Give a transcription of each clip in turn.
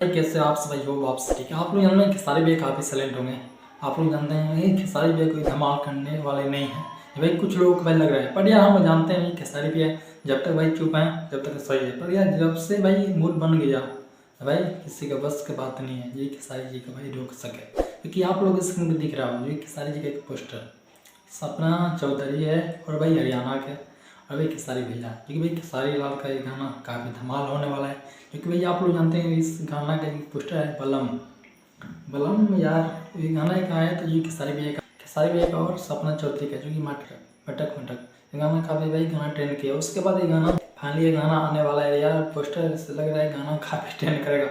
कैसे आप सभी हो वापस ठीक है। आप लोग जानते हैं खेसारी भैया काफ़ी साइलेंट होंगे। आप लोग जानते हैं ये खेसारी भैया कोई धमाल करने वाले नहीं हैं। भाई कुछ लोगों को भाई लग रहा है, पर यार हम जानते हैं खेसारी भैया जब तक भाई चुप हैं जब तक सही है, पर यार जब से भाई मूड बन गया भाई किसी का बस की बात नहीं है ये खेसारी जी का भाई रोक सके। क्योंकि आप लोग इसमें दिख रहा हो ये खेसारी जी का एक पोस्टर सपना चौधरी है और भाई हरियाणा के और भाई खेसारी भैया, क्योंकि भाई खेसारी लाल का ये गाना काफ़ी धमाल होने वाला है। क्योंकि भाई आप लोग जानते हैं इस गाना का एक पोस्टर है बलम बलम। यार ये गाना एक आया तो ये खेसारी भैया का और सपना चौधरी का जो कि मटक मटक मटक ये गाना काफ़ी भाई गाना ट्रेंड किया। उसके बाद ये गाना फाइनली ये गाना आने वाला है। यार पोस्टर से लग रहा है गाना काफ़ी ट्रेंड करेगा।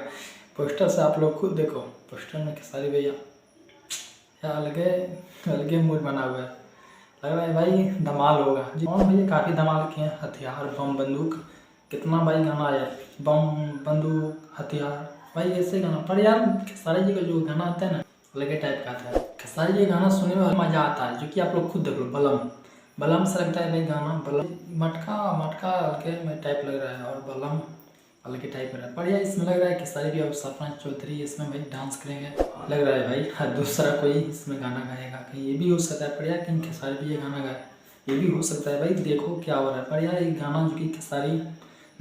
पोस्टर से आप लोग खुद देखो, पोस्टर में खेसारी भैया यार अलगे अलगे मूड बना हुआ है, लग रहा है भाई धमाल होगा जी। और भैया काफ़ी धमाल किए हैं, हथियार बम बंदूक कितना भाई गाना आया, बम बंदूक हथियार भाई ऐसे गाना। पर यार खेसारी जी का जो गाना आता है ना अलग टाइप का आता है। खेसारी जी गाना सुनने में मज़ा आता है, जो कि आप लोग खुद देख लो बलम बलम से लगता है भाई गाना बलम मटका मटका अलग में टाइप लग रहा है और बलम अलग टाइप लग रहा है। पर यार इसमें लग रहा है खेसारी जी और सपना चौधरी इसमें भाई डांस करेंगे लग रहा है भाई। हाँ दूसरा कोई इसमें गाना गाएगा कहीं ये भी हो सकता है, पर यार कहीं खेसारी भी ये गाना गाए ये भी हो सकता है भाई, देखो क्या हो रहा है। पर यार ये गाना जो कि खेसारी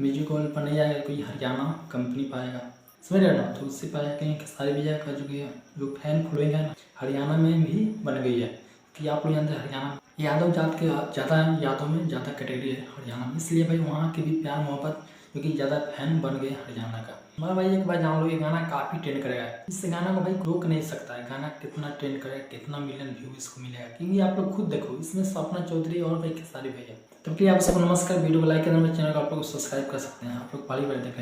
म्यूजिक हॉल पर नहीं आएगा, कोई हरियाणा कंपनी पाएगा समझ रहे ना, तो उससे पाया कहीं खेसारी भैया का जो फैन फॉलोइंग है ना हरियाणा में भी बन गई है। कि आप लोग जानते हैं हरियाणा यादव जात के ज़्यादा यादव में ज़्यादा कैटेगरी है हरियाणा में, इसलिए भाई वहाँ की भी प्यार मोहब्बत क्योंकि ज़्यादा फैन बन गए हरियाणा का। मगर भाई एक बार जान लो ये गाना काफ़ी ट्रेंड करेगा, इस गाना को भाई रोक नहीं सकता है। गाना कितना ट्रेंड करेगा कितना मिलियन व्यू इसको मिलेगा, क्योंकि आप लोग खुद देखो इसमें सपना चौधरी और भाई खेसारी भैया। तो प्लीज़ आप सबको नमस्कार, वीडियो को लाइक करना, मेरे चैनल को आप लोग सब्सक्राइब कर सकते हैं। आप लोग पहली बार देख